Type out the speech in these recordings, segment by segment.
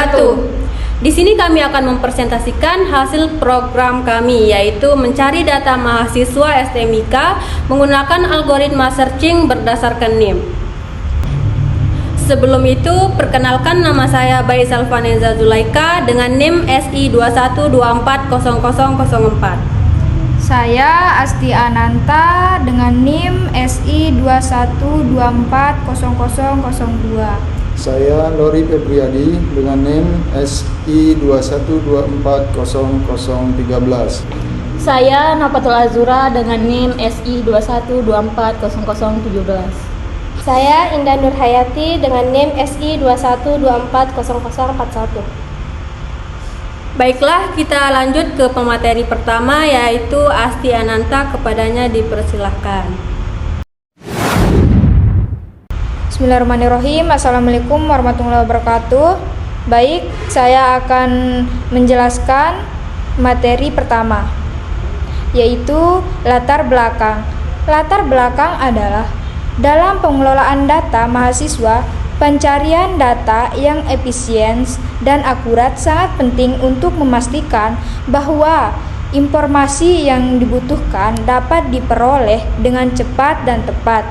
wabarakatuh. Di sini kami akan mempresentasikan hasil program kami, yaitu mencari data mahasiswa STMIK menggunakan algoritma searching berdasarkan NIM. Sebelum itu, perkenalkan, nama saya Bayi Salvaneza Zulaika dengan NIM SI 21240004. Saya Asti Ananta dengan NIM SI 21240002. Saya Lori Febriadi dengan NIM SI 21240013. Saya Nafatul Azura dengan NIM SI 21240017. Saya Indah Nurhayati dengan NIM SI 21240041. Baiklah, kita lanjut ke pemateri pertama, yaitu Asti Ananta. Kepadanya dipersilahkan. Bismillahirrahmanirrahim. Assalamualaikum warahmatullahi wabarakatuh. Baik, saya akan menjelaskan materi pertama, yaitu latar belakang. Latar belakang adalah dalam pengelolaan data mahasiswa, pencarian data yang efisien dan akurat sangat penting untuk memastikan bahwa informasi yang dibutuhkan dapat diperoleh dengan cepat dan tepat.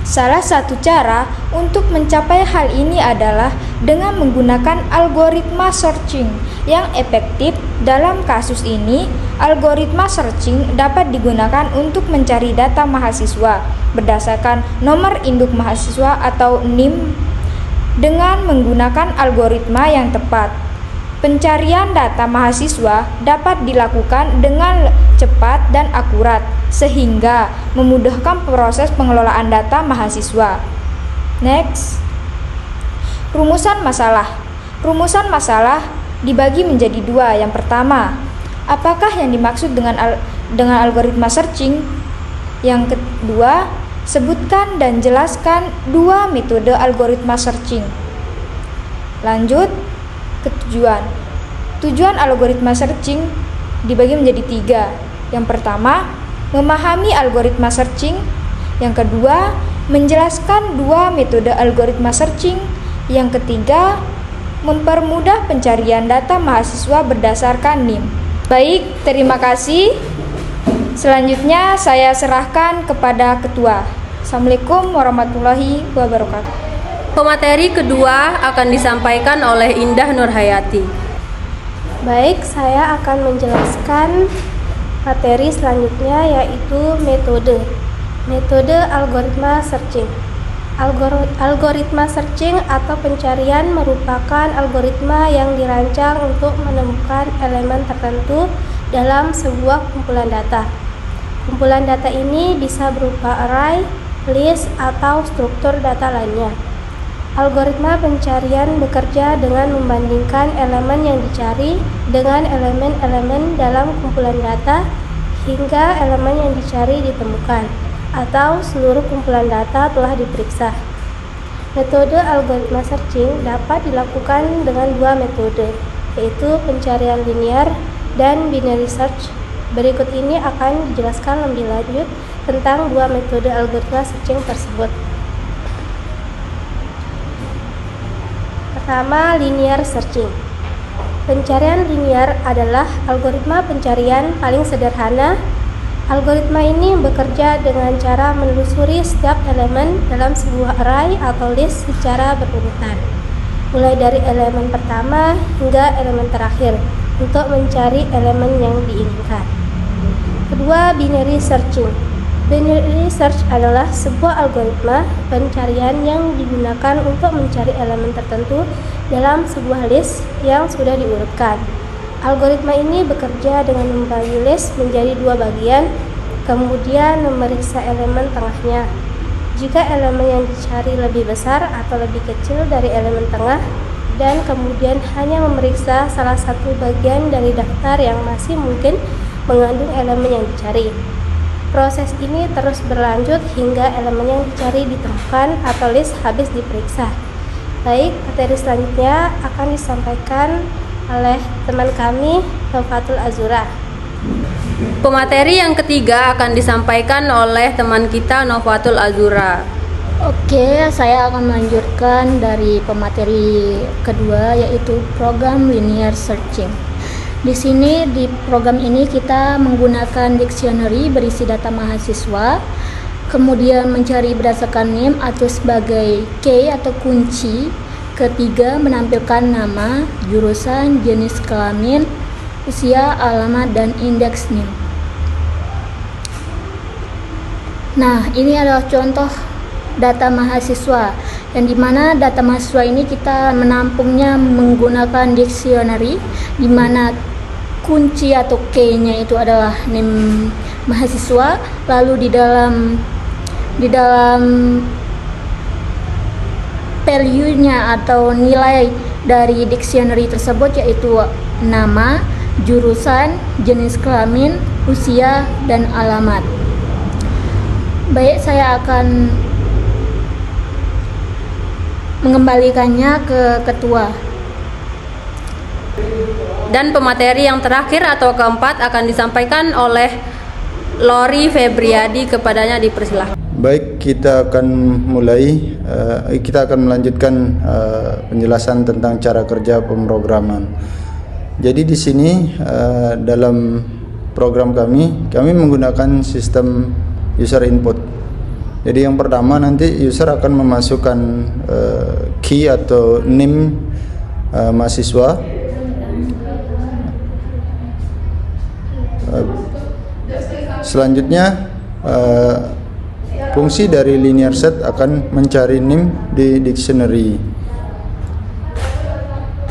Salah satu cara untuk mencapai hal ini adalah dengan menggunakan algoritma searching yang efektif. Dalam kasus ini, algoritma searching dapat digunakan untuk mencari data mahasiswa berdasarkan nomor induk mahasiswa atau NIM dengan menggunakan algoritma yang tepat. Pencarian data mahasiswa dapat dilakukan dengan cepat dan akurat sehingga memudahkan proses pengelolaan data mahasiswa. Next. Rumusan masalah. Rumusan masalah dibagi menjadi dua. Yang pertama, apakah yang dimaksud dengan algoritma searching? Yang kedua, sebutkan dan jelaskan dua metode algoritma searching. Lanjut ke tujuan. Tujuan algoritma searching dibagi menjadi tiga. Yang pertama, memahami algoritma searching. Yang kedua, menjelaskan dua metode algoritma searching. Yang ketiga, mempermudah pencarian data mahasiswa berdasarkan NIM. Baik, terima kasih. Selanjutnya saya serahkan kepada ketua. Assalamualaikum warahmatullahi wabarakatuh. Pemateri kedua akan disampaikan oleh Indah Nurhayati. Baik, saya akan menjelaskan materi selanjutnya, yaitu metode algoritma searching. Algoritma searching atau pencarian merupakan algoritma yang dirancang untuk menemukan elemen tertentu dalam sebuah kumpulan data. Kumpulan data ini bisa berupa array, list, atau struktur data lainnya. Algoritma pencarian bekerja dengan membandingkan elemen yang dicari dengan elemen-elemen dalam kumpulan data hingga elemen yang dicari ditemukan atau seluruh kumpulan data telah diperiksa. Metode algoritma searching dapat dilakukan dengan dua metode, yaitu pencarian linear dan binary search. Berikut ini akan dijelaskan lebih lanjut tentang dua metode algoritma searching tersebut. Pertama, linear searching. Pencarian linear adalah algoritma pencarian paling sederhana. Algoritma ini bekerja dengan cara menelusuri setiap elemen dalam sebuah array atau list secara berurutan, mulai dari elemen pertama hingga elemen terakhir, untuk mencari elemen yang diinginkan. Kedua, binary searching. Binary search adalah sebuah algoritma pencarian yang digunakan untuk mencari elemen tertentu dalam sebuah list yang sudah diurutkan. Algoritma ini bekerja dengan membagi list menjadi dua bagian, kemudian memeriksa elemen tengahnya. Jika elemen yang dicari lebih besar atau lebih kecil dari elemen tengah, dan kemudian hanya memeriksa salah satu bagian dari daftar yang masih mungkin mengandung elemen yang dicari. Proses ini terus berlanjut hingga elemen yang dicari ditemukan atau list habis diperiksa. Baik, materi selanjutnya akan disampaikan oleh teman kami, Nafatul Azura. Pemateri yang ketiga akan disampaikan oleh teman kita, Nafatul Azura. Oke, saya akan melanjutkan dari pemateri kedua, yaitu program linear searching. Di sini di program ini kita menggunakan dictionary berisi data mahasiswa, kemudian mencari berdasarkan name atau sebagai key atau kunci. Ketiga, menampilkan nama, jurusan, jenis kelamin, usia, alamat, dan indeks NIM. Nah, ini adalah contoh data mahasiswa, yang dimana data mahasiswa ini kita menampungnya menggunakan dictionary, dimana kunci atau key-nya itu adalah NIM mahasiswa, lalu di dalam value-nya atau nilai dari dictionary tersebut yaitu nama, jurusan, jenis kelamin, usia, dan alamat. Baik, saya akan mengembalikannya ke ketua. Dan pemateri yang terakhir atau keempat akan disampaikan oleh Lori Febriadi, kepadanya dipersilahkan. Baik, kita akan melanjutkan penjelasan tentang cara kerja pemrograman. Jadi di sini dalam program kami menggunakan sistem user input. Jadi yang pertama, nanti user akan memasukkan key atau name mahasiswa. Selanjutnya fungsi dari linear set akan mencari name di dictionary.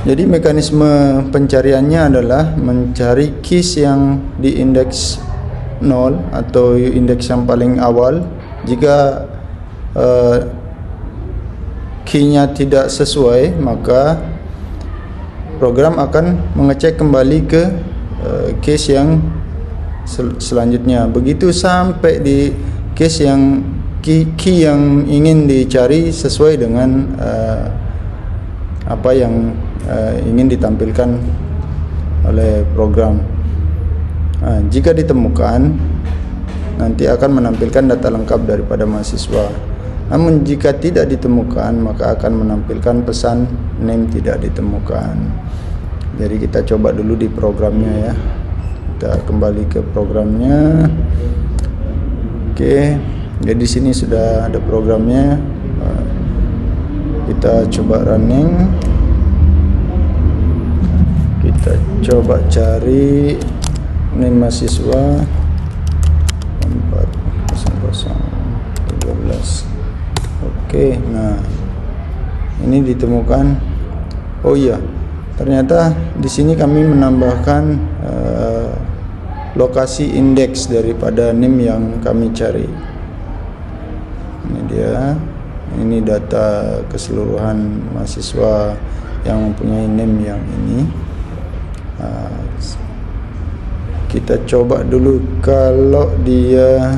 Jadi mekanisme pencariannya adalah mencari keys yang di indeks 0 atau indeks yang paling awal. Jika key-nya tidak sesuai, maka program akan mengecek kembali ke case yang selanjutnya. Begitu sampai di case yang key yang ingin dicari sesuai dengan apa yang ingin ditampilkan oleh program. Jika ditemukan, nanti akan menampilkan data lengkap daripada mahasiswa. Namun jika tidak ditemukan, maka akan menampilkan pesan name tidak ditemukan. Jadi kita coba dulu di programnya ya. Kita kembali ke programnya. Oke, jadi di sini sudah ada programnya. Kita coba running. Kita coba cari name mahasiswa 40013. Oke, nah ini ditemukan. Oh iya, ternyata di sini kami menambahkan lokasi indeks daripada name yang kami cari. Ini dia, ini data keseluruhan mahasiswa yang mempunyai name yang ini. Kita coba dulu kalau dia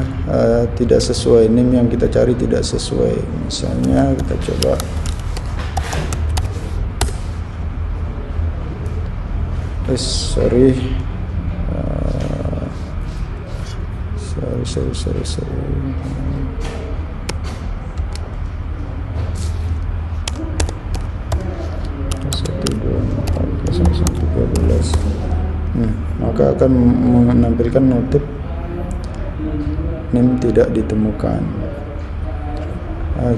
tidak sesuai, name yang kita cari tidak sesuai. Misalnya kita coba sorry. Maka akan menampilkan notif name tidak ditemukan.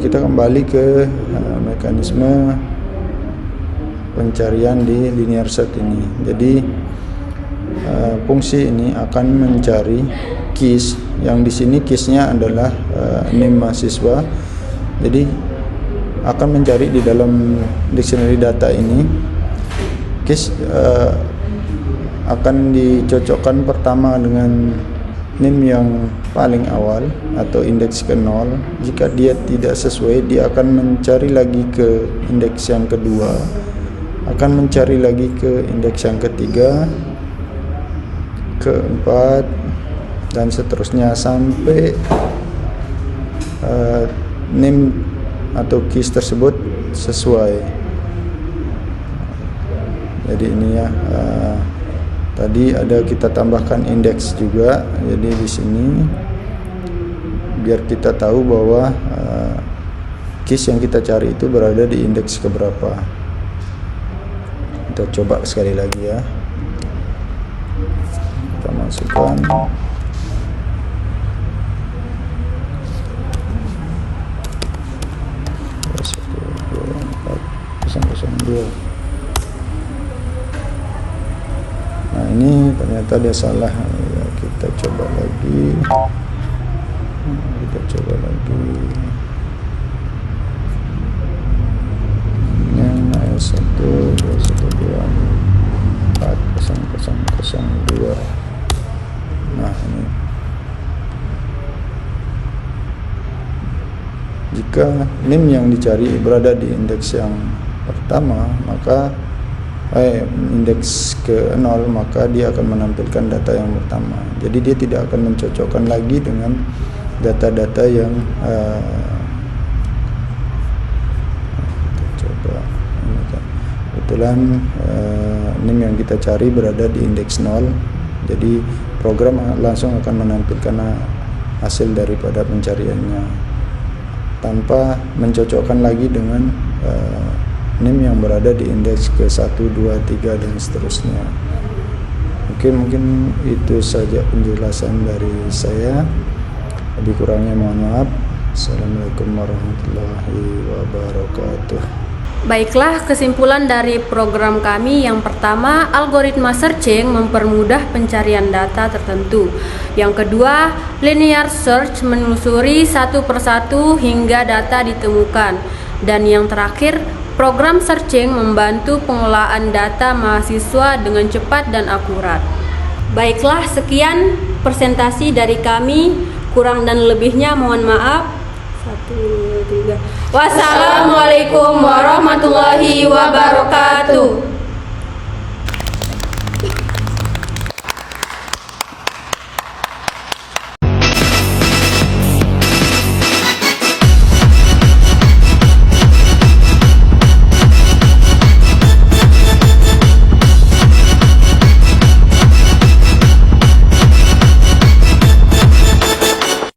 Kita kembali ke mekanisme pencarian di linear set ini. Jadi fungsi ini akan mencari keys, yang di sini keysnya adalah name mahasiswa. Jadi akan mencari di dalam dictionary data ini keys akan dicocokkan pertama dengan name yang paling awal atau indeks ke 0. Jika dia tidak sesuai, dia akan mencari lagi ke indeks yang kedua, akan mencari lagi ke indeks yang ketiga, keempat, dan seterusnya sampai name atau keys tersebut sesuai. Jadi ini ya, tadi ada kita tambahkan indeks juga. Jadi di sini biar kita tahu bahwa case yang kita cari itu berada di indeks keberapa. Kita coba sekali lagi ya. Kita masukkan Nah ini ternyata dia salah ya, kita coba lagi. Ini AS 1 212 40002. Nah ini jika NIM yang dicari berada di indeks yang pertama, maka indeks ke 0, maka dia akan menampilkan data yang pertama. Jadi dia tidak akan mencocokkan lagi dengan data-data yang coba kebetulan NIM yang kita cari berada di indeks 0. Jadi program langsung akan menampilkan hasil daripada pencariannya tanpa mencocokkan lagi dengan NIM yang berada di indeks ke 1, 2, 3 dan seterusnya. Mungkin itu saja penjelasan dari saya. Lebih kurangnya mohon maaf. Assalamualaikum warahmatullahi wabarakatuh. Baiklah, kesimpulan dari program kami yang pertama, algoritma searching mempermudah pencarian data tertentu. Yang kedua, linear search menelusuri satu persatu hingga data ditemukan. Dan yang terakhir, program searching membantu pengelolaan data mahasiswa dengan cepat dan akurat. Baiklah, sekian presentasi dari kami. Kurang dan lebihnya mohon maaf. 1, 2, 3. Wassalamualaikum warahmatullahi wabarakatuh.